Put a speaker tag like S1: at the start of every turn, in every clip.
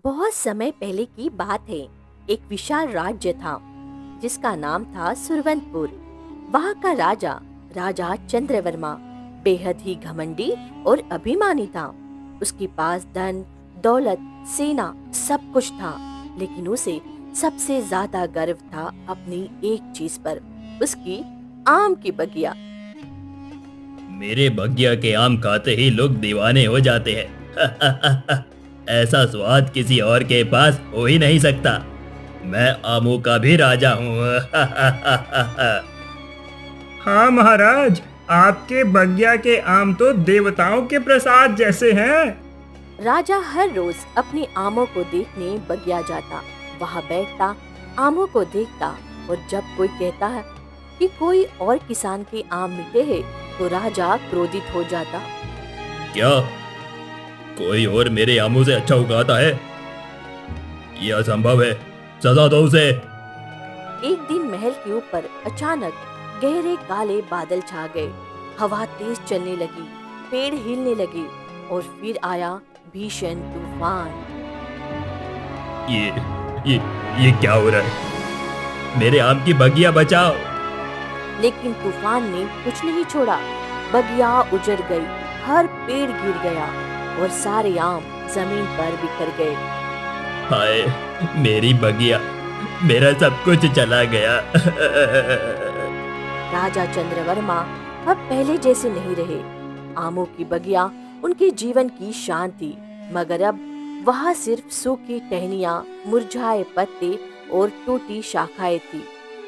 S1: बहुत समय पहले की बात है। एक विशाल राज्य था जिसका नाम था सुरवंतपुर। वहाँ का राजा राजा चंद्रवर्मा बेहद ही घमंडी और अभिमानी था। उसके पास धन, दौलत, सेना सब कुछ था, लेकिन उसे सबसे ज्यादा गर्व था अपनी एक चीज पर, उसकी आम की बगिया।
S2: मेरे बगिया के आम खाते ही लोग दीवाने हो जाते हैं। ऐसा स्वाद किसी और के पास हो ही नहीं सकता। मैं आमों का भी राजा हूँ।
S3: हाँ महाराज, आपके बगिया के आम तो देवताओं के प्रसाद जैसे हैं।
S1: राजा हर रोज अपने आमों को देखने बगिया जाता। वहाँ बैठता, आमों को देखता, और जब कोई कहता है कि कोई और किसान के आम मीठे हैं, तो राजा क्रोधित हो जाता।
S2: क्या कोई और मेरे आमों से अच्छा उगाता है? यह असंभव है, सजा दो उसे।
S1: एक दिन महल के ऊपर अचानक गहरे काले बादल छा गए। हवा तेज चलने लगी, पेड़ हिलने लगे, और फिर आया भीषण तूफान।
S2: ये क्या हो रहा है? मेरे आम की बगिया बचाओ।
S1: लेकिन तूफान ने कुछ नहीं छोड़ा। बगिया उजड़ गई, हर पेड़ गिर गया और सारे आम जमीन पर बिखर गए।
S2: हाय मेरी बगिया, मेरा सब कुछ चला गया।
S1: राजा चंद्रवर्मा अब पहले जैसे नहीं रहे। आमों की बगिया उनके जीवन की शान थी, मगर अब वहाँ सिर्फ सूखी टहनियाँ, मुरझाए पत्ते और टूटी शाखाएं थी।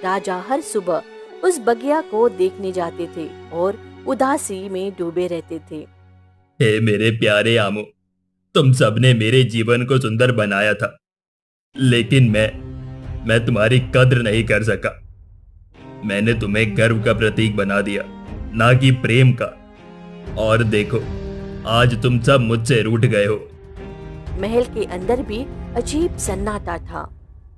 S1: राजा हर सुबह उस बगिया को देखने जाते थे और उदासी में डूबे रहते थे।
S2: हे मेरे प्यारे आमो, तुम सबने मेरे जीवन को सुंदर बनाया था, लेकिन मैं तुम्हारी कद्र नहीं कर सका। मैंने तुम्हें गर्व का प्रतीक बना दिया, ना कि प्रेम का। और देखो, आज तुम सब मुझसे रूठ गए हो।
S1: महल के अंदर भी अजीब सन्नाटा था।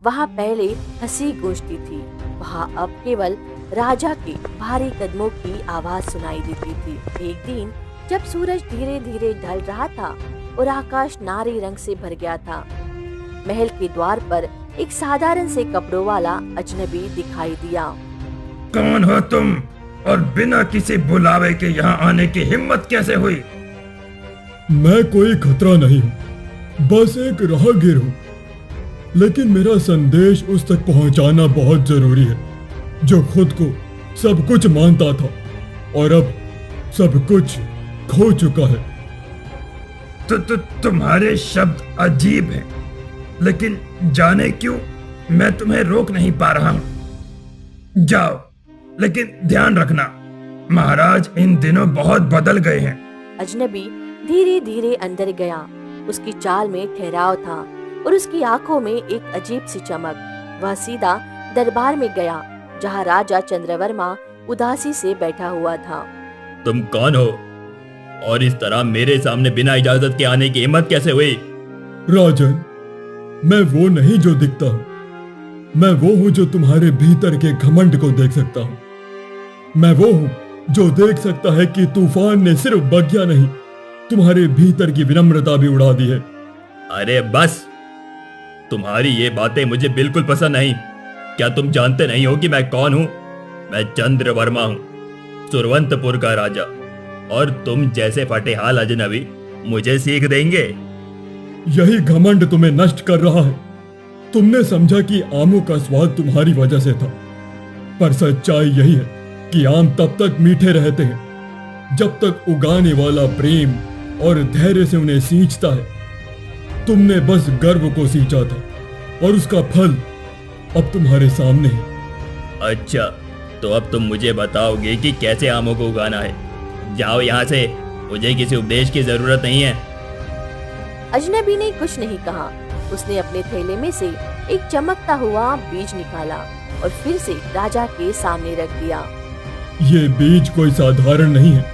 S1: वहाँ पहले हंसी गूंजती थी, वहाँ अब केवल राजा के भारी कदमों की आवाज सुनाई देती थी। एक दिन जब सूरज धीरे धीरे ढल रहा था और आकाश नारी रंग से भर गया था, महल के द्वार पर एक साधारण से कपड़ों वाला अजनबी दिखाई दिया।
S3: कौन हो तुम, और बिना किसी बुलावे के यहाँ आने की हिम्मत कैसे हुई?
S4: मैं कोई खतरा नहीं हूँ, बस एक राहगीर हूँ, लेकिन मेरा संदेश उस तक पहुँचाना बहुत जरूरी है, जो खुद को सब कुछ मानता था और अब सब कुछ खो चुका है।
S3: तुम्हारे शब्द अजीब हैं, लेकिन जाने क्यों मैं तुम्हें रोक नहीं पा रहा हूँ। जाओ, लेकिन ध्यान रखना, महाराज इन दिनों बहुत बदल गए हैं।
S1: अजनबी धीरे धीरे अंदर गया। उसकी चाल में ठहराव था और उसकी आंखों में एक अजीब सी चमक। वह सीधा दरबार में गया, जहाँ राजा चंद्रवर्मा उदासी से बैठा हुआ था।
S2: तुम कौन हो, और इस तरह मेरे सामने बिना इजाजत के आने की हिम्मत कैसे हुई?
S4: राजन, मैं वो नहीं जो दिखता हूँ, मैं वो हूँ जो तुम्हारे भीतर के घमंड को देख सकता हूँ। मैं वो हूँ जो देख सकता है कि तूफान ने सिर्फ बगिया नहीं, तुम्हारे भीतर की विनम्रता भी उड़ा दी है।
S2: अरे बस, तुम्हारी ये बातें मुझे बिल्कुल पसंद नहीं। क्या तुम जानते नहीं हो कि मैं कौन हूँ? मैं चंद्रवर्मा हूँ, सुरवंतपुर का राजा, और तुम जैसे फटेहाल अजनबी मुझे सीख देंगे?
S4: यही घमंड तुम्हें नष्ट कर रहा है। तुमने समझा कि आमों का स्वाद तुम्हारी वजह से था, पर सच्चाई यही है कि आम तब तक मीठे रहते हैं जब तक उगाने वाला प्रेम और धैर्य से उन्हें सींचता है। तुमने बस गर्व को सींचा था और उसका फल अब तुम्हारे सामने है।
S2: अच्छा, तो अब तुम मुझे बताओगे कि कैसे आमों को उगाना है? जाओ यहाँ से, मुझे किसी उपदेश की जरूरत नहीं है।
S1: अजनबी ने कुछ नहीं कहा। उसने अपने थैले में से एक चमकता हुआ बीज निकाला और फिर से राजा के सामने रख दिया।
S4: ये बीज कोई साधारण नहीं है,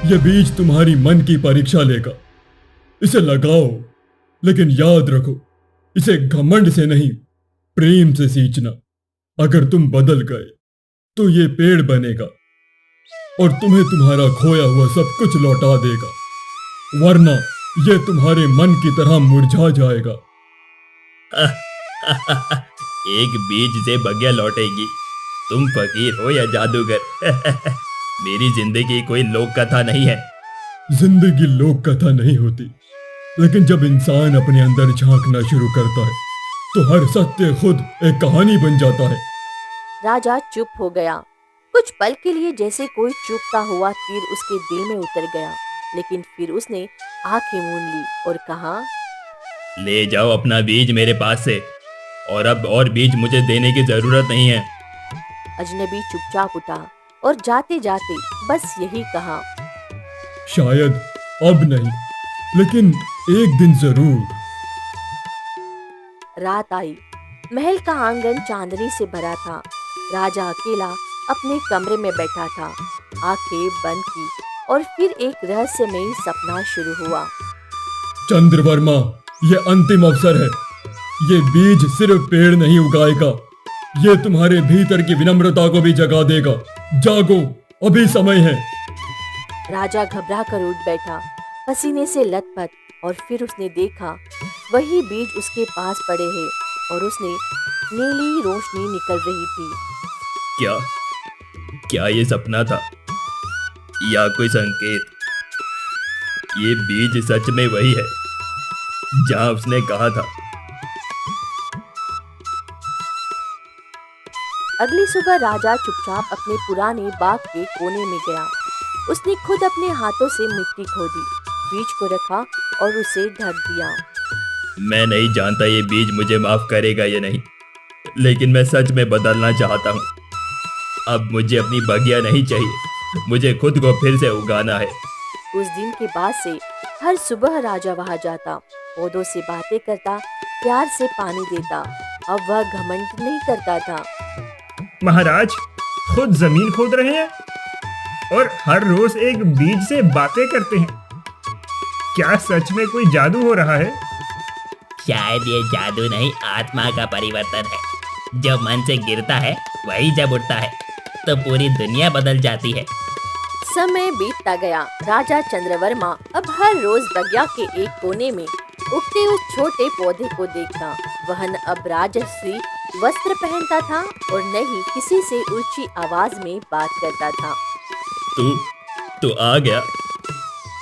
S4: ये बीज तुम्हारी मन की परीक्षा लेगा। इसे लगाओ, लेकिन याद रखो, इसे घमंड से नहीं, प्रेम से सींचना। अगर तुम बदल गए तो ये पेड़ बनेगा और तुम्हें तुम्हारा खोया हुआ सब कुछ लौटा देगा, वरना ये तुम्हारे मन की तरह मुरझा जाएगा
S2: एक बीज से बगिया लौटेगी। तुम फकीर हो या जादूगर। मेरी जिंदगी कोई लोक कथा नहीं है।
S4: जिंदगी लोक कथा नहीं होती, लेकिन जब इंसान अपने अंदर झांकना शुरू करता है तो हर सत्य खुद एक कहानी बन जाता है।
S1: राजा चुप हो गया। कुछ पल के लिए जैसे कोई चुभता हुआ तीर उसके दिल में उतर गया, लेकिन फिर उसने आंखें मूंद ली और कहा,
S2: ले जाओ अपना बीज मेरे पास से, और अब और बीज मुझे देने की जरूरत नहीं है।
S1: अजनबी चुपचाप उठा और जाते जाते बस यही कहा,
S4: शायद अब नहीं, लेकिन एक दिन जरूर।
S1: रात आई। महल का आंगन चांदनी से भरा था। राजा अकेला अपने कमरे में बैठा था, आंखें बंद की, और फिर एक रहस्यमयी सपना शुरू हुआ।
S4: चंद्रवर्मा, ये अंतिम अवसर है। ये बीज सिर्फ पेड़ नहीं उगाएगा, ये तुम्हारे भीतर की विनम्रता को भी जगा देगा। जागो, अभी समय है।
S1: राजा घबरा कर उठ बैठा, पसीने से लथपथ, और फिर उसने देखा वही बीज उसके पास पड़े हैं और उसने नीली रोशनी निकल रही थी।
S2: क्या क्या ये सपना था या कोई संकेत? ये बीज सच में वही है जहां उसने कहा था।
S1: अगली सुबह राजा चुपचाप अपने पुराने बाग के कोने में गया। उसने खुद अपने हाथों से मिट्टी खोदी, बीज को रखा और उसे ढक दिया।
S2: मैं नहीं जानता ये बीज मुझे माफ करेगा या नहीं, लेकिन मैं सच में बदलना चाहता हूँ। अब मुझे अपनी बगिया नहीं चाहिए, मुझे खुद को फिर से उगाना है।
S1: उस दिन के बाद से हर सुबह राजा वहां जाता, पौधों से बातें करता, प्यार से पानी देता। अब वह घमंड नहीं करता था।
S3: महाराज खुद जमीन खोद रहे हैं और हर रोज एक बीज से बातें करते हैं। क्या सच में कोई जादू हो रहा है?
S5: शायद ये जादू नहीं, आत्मा का परिवर्तन है। जो मन से गिरता है वही जब उठता है तो पूरी दुनिया बदल जाती है।
S1: समय बीतता गया। राजा चंद्रवर्मा अब हर रोज बगिया के एक कोने में उगते उस छोटे पौधे को देखता। वह न अब राजसी वस्त्र पहनता था और न ही किसी से ऊंची आवाज में बात करता था।
S2: तू आ गया।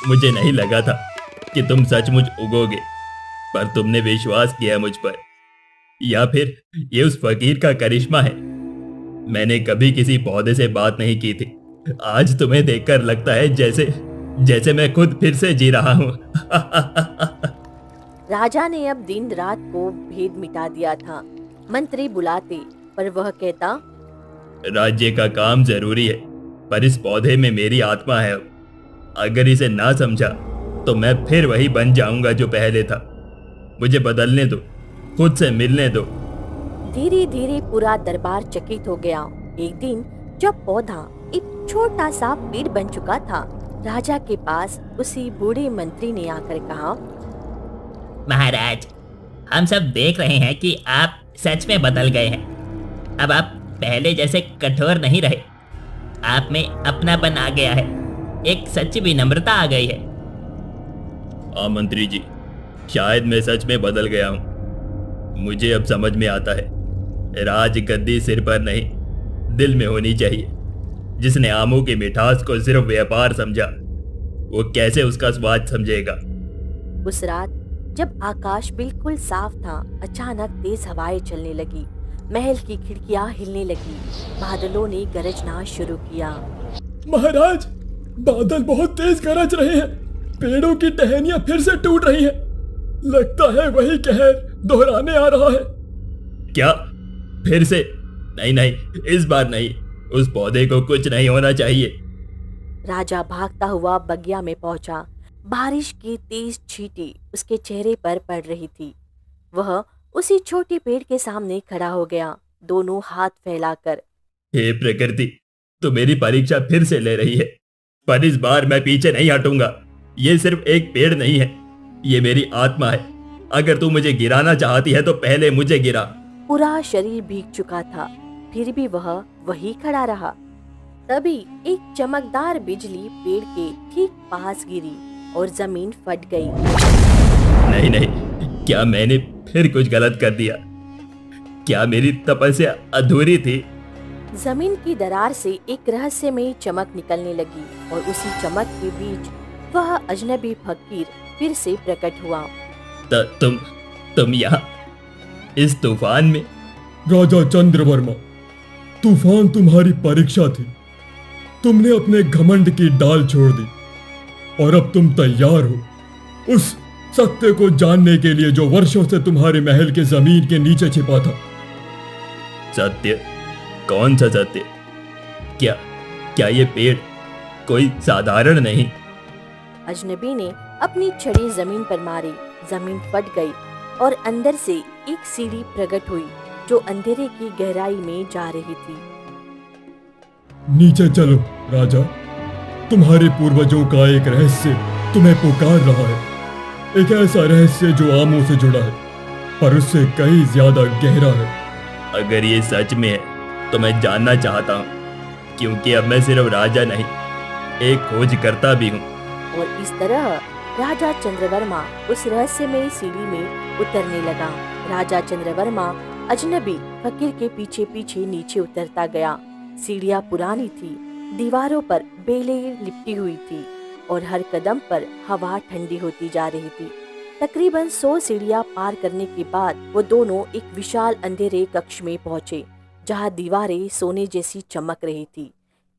S2: मुझे नहीं लगा था कि तुम सचमुच उगोगे, पर तुमने विश्वास किया मुझ पर। या फिर ये उस फकीर का करिश्मा है। मैंने कभी किसी पौधे से बात नहीं की थी। आज तुम्हें देखकर लगता है जैसे मैं खुद फिर से जी रहा हूँ।
S1: राजा ने अब दिन रात को भेद मिटा दिया था। मंत्री बुलाते पर वह कहता,
S2: राज्य का काम जरूरी है, पर इस पौधे में मेरी आत्मा है। अगर इसे ना समझा तो मैं फिर वही बन जाऊंगा जो पहले था। मुझे बदलने दो, खुद से मिलने दो।
S1: धीरे धीरे पूरा दरबार चकित हो गया। एक दिन जब पौधा एक छोटा सा पेड़ बन चुका था, राजा के पास उसी बूढ़े मंत्री ने आकर कहा,
S5: महाराज, हम सब देख रहे हैं कि आप सच में बदल गए हैं। अब आप पहले जैसे कठोर नहीं रहे। आप में अपनापन आ गया है, एक सच्ची विनम्रता आ गई है।
S2: हाँ मंत्री जी, शायद मैं सच में बदल गया हूँ। मुझे अब समझ में आता है, राज गद्दी सिर पर नहीं दिल में होनी चाहिए। जिसने आमों की मिठास को सिर्फ व्यापार समझा, वो कैसे उसका स्वाद समझेगा।
S1: उस रात जब आकाश बिल्कुल साफ था, अचानक तेज हवाएं चलने लगी। महल की खिड़कियां हिलने लगी। बादलों ने गरजना शुरू किया।
S4: महाराज, बादल बहुत तेज गरज रहे हैं। पेड़ों की टहनियां फिर से टूट रही हैं। लगता है वही कहर दोहराने आ रहा है।
S2: क्या फिर से? नहीं, इस बार नहीं। उस पौधे को कुछ नहीं होना चाहिए।
S1: राजा भागता हुआ बगिया में पहुंचा। बारिश की तेज छींटे उसके चेहरे पर पड़ रही थी। वह उसी छोटे पेड़ के सामने खड़ा हो गया, दोनों हाथ फैलाकर।
S2: हे प्रकृति, तू मेरी परीक्षा फिर से ले रही है, पर इस बार मैं पीछे नहीं हटूंगा। ये सिर्फ एक पेड़ नहीं है, ये मेरी आत्मा है। अगर तू मुझे गिराना चाहती है तो पहले मुझे गिरा।
S1: पूरा शरीर भीग चुका था, फिर भी वह वही खड़ा रहा। तभी एक चमकदार बिजली पेड़ के ठीक पास गिरी और जमीन फट गई।
S2: नहीं, क्या मैंने फिर कुछ गलत कर दिया? क्या मेरी तपस्या अधूरी थी?
S1: जमीन की दरार से एक रहस्यमयी चमक निकलने लगी और उसी चमक के बीच वह अजनबी फकीर फिर से प्रकट हुआ।
S2: तुम यहाँ इस तूफान में?
S4: राजा चंद्रवर्मा, तूफान तुम्हारी परीक्षा थी। तुमने अपने घमंड की डाल छोड़ दी और अब तुम तैयार हो उस सत्य को जानने के लिए जो वर्षों से तुम्हारे महल के जमीन के नीचे छिपा था।
S2: सत्य? कौन सा सत्य? क्या क्या ये पेड़ कोई साधारण नहीं?
S1: अजनबी ने अपनी छड़ी जमीन पर मारी। जमीन फट गई और अंदर से एक सीढ़ी प्रकट हुई जो अंधेरे की गहराई में जा रही थी।
S4: नीचे चलो राजा, तुम्हारे पूर्वजों का एक रहस्य तुम्हें पुकार रहा है। एक ऐसा रहस्य जो आमों से जुड़ा है पर उससे कहीं ज्यादा गहरा है।
S2: अगर ये सच में है तो मैं जानना चाहता हूँ, क्योंकि अब मैं सिर्फ राजा नहीं, एक खोजकर्ता भी हूँ।
S1: और इस तरह राजा चंद्रवर्मा उस रहस्यमयी सीढ़ी में उतरने लगा। राजा चंद्रवर्मा अजनबी फकीर के पीछे पीछे नीचे उतरता गया। सीढ़ियाँ पुरानी थी, दीवारों पर बेलें लिपटी हुई थी और हर कदम पर हवा ठंडी होती जा रही थी। तकरीबन 100 सीढ़ियाँ पार करने के बाद वो दोनों एक विशाल अंधेरे कक्ष में पहुँचे, जहाँ दीवारें सोने जैसी चमक रही थी।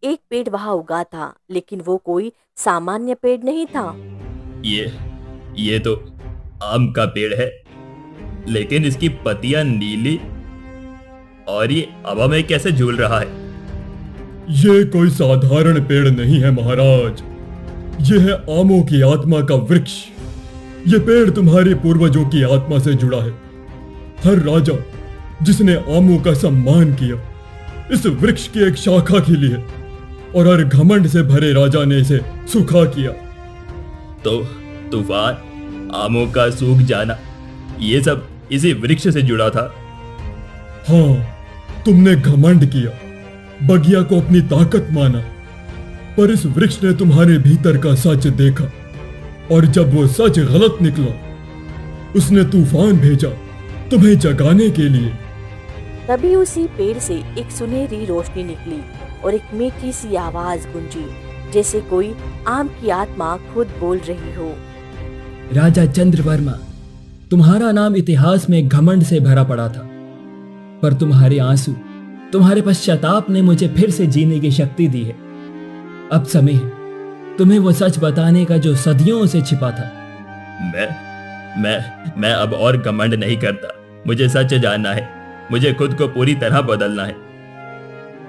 S1: एक पेड़ वहाँ उगा था, लेकिन वो कोई सामान्य पेड़ नहीं था।
S2: ये तो आम का पेड़ है, लेकिन इसकी पत्तियां नीली और ये हवा में कैसे झूल रहा है?
S4: ये कोई साधारण पेड़ नहीं है महाराज, ये है आमों की आत्मा का वृक्ष। ये पेड़ तुम्हारे पूर्वजों की आत्मा से जुड़ा है। हर राजा जिसने आमों का सम्मान किया इस वृक्ष की एक शाखा खिली है और हर घमंड से भरे राजा ने इसे सूखा किया।
S2: तो तूफान, आमों का सूख जाना, ये सब इसी वृक्ष से जुड़ा था?
S4: हाँ, तुमने घमंड किया, बगिया को अपनी ताकत माना, पर इस वृक्ष ने तुम्हारे भीतर का सच देखा और जब वो सच गलत निकला उसने तूफान भेजा तुम्हें जगाने के लिए।
S1: तभी उसी पेड़ से एक सुनहरी रोशनी निकली और एक मीठी सी आवाज गूंजी, जैसे कोई आम की आत्मा खुद बोल रही हो।
S6: राजा चंद्रवर्मा, तुम्हारा नाम इतिहास में घमंड से भरा पड़ा था, पर तुम्हारे आंसू, तुम्हारे पश्चाताप ने मुझे फिर से जीने की शक्ति दी है। अब समय है तुम्हें वो सच बताने का जो सदियों से छिपा था।
S2: मैं अब और घमंड नहीं करता। मुझे सच जानना है, मुझे खुद को पूरी तरह बदलना है।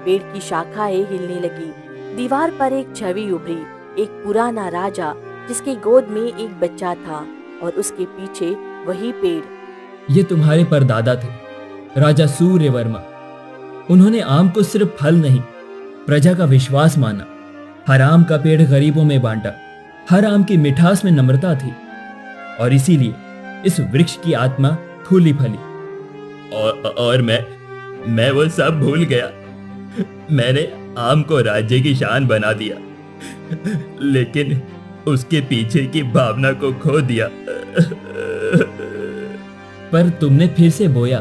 S1: पेड़ की शाखाएं हिलने लगी। दीवार पर एक छवि उभरी, एक पुराना राजा जिसकी गोद में एक बच्चा था और उसके पीछे वही पेड़।
S6: ये तुम्हारे परदादा थे, राजा सूर्यवर्मा। उन्होंने आम को सिर्फ फल नहीं, प्रजा का विश्वास माना। हर आम का पेड़ गरीबों में बांटा। हर आम की मिठास में नम्रता थी और इसीलिए इस वृक्ष की आत्मा फूली फली।
S2: और मैं वो सब भूल गया। मैंने आम को राज्य की शान बना दिया, लेकिन उसके पीछे की भावना को खो दिया।
S6: पर तुमने फिर से बोया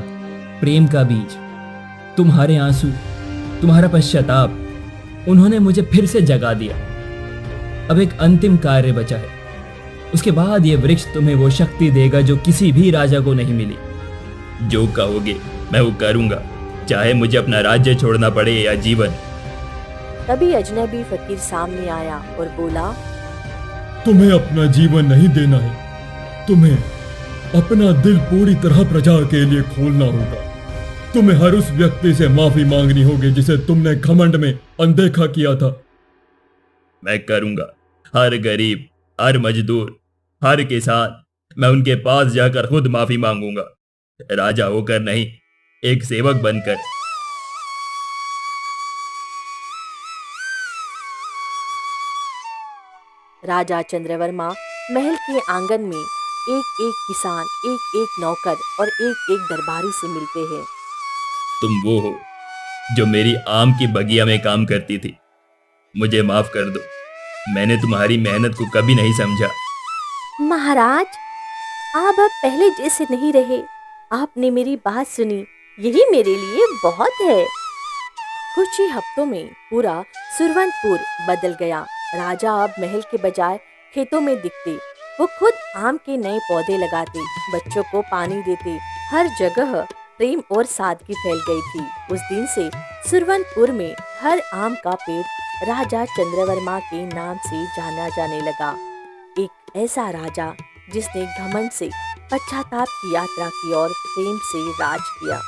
S6: प्रेम का बीज। तुम्हारे आंसू, तुम्हारा पश्चाताप, उन्होंने मुझे फिर से जगा दिया। अब एक अंतिम कार्य बचा है, उसके बाद ये वृक्ष तुम्हें वो शक्ति देगा जो किसी भी राजा को नहीं मिली।
S2: जो कहोगे मैं वो करूंगा, चाहे मुझे अपना राज्य छोड़ना पड़े या जीवन।
S1: तभी अजनबी फकीर सामने आया और बोला,
S4: तुम्हें अपना जीवन नहीं देना है, तुम्हें अपना दिल पूरी तरह प्रजा के लिए खोलना होगा। तुम्हें हर उस व्यक्ति से माफी मांगनी होगी जिसे तुमने घमंड में अनदेखा किया था।
S2: मैं करूंगा। हर गरीब, हर मजदूर, हर किसान, मैं उनके पास जाकर खुद माफी मांगूंगा, राजा होकर नहीं, एक सेवक बनकर।
S1: राजा चंद्रवर्मा महल के आंगन में एक एक किसान, एक एक नौकर और एक एक दरबारी से मिलते हैं।
S2: तुम वो हो जो मेरी आम की बगिया में काम करती थी। मुझे माफ कर दो, मैंने तुम्हारी मेहनत को कभी नहीं समझा।
S1: महाराज, आप अब पहले जैसे नहीं रहे। आपने मेरी बात सुनी, यही मेरे लिए बहुत है। कुछ ही हफ्तों में पूरा सुरवंतपुर बदल गया। राजा अब महल के बजाय खेतों में दिखते। वो खुद आम के नए पौधे लगाते, बच्चों को पानी देते। हर जगह प्रेम और सादगी फैल गई थी। उस दिन से सुरवंतपुर में हर आम का पेड़ राजा चंद्रवर्मा के नाम से जाना जाने लगा। एक ऐसा राजा जिसने घमंड से पश्चाताप की यात्रा की और प्रेम से राज किया।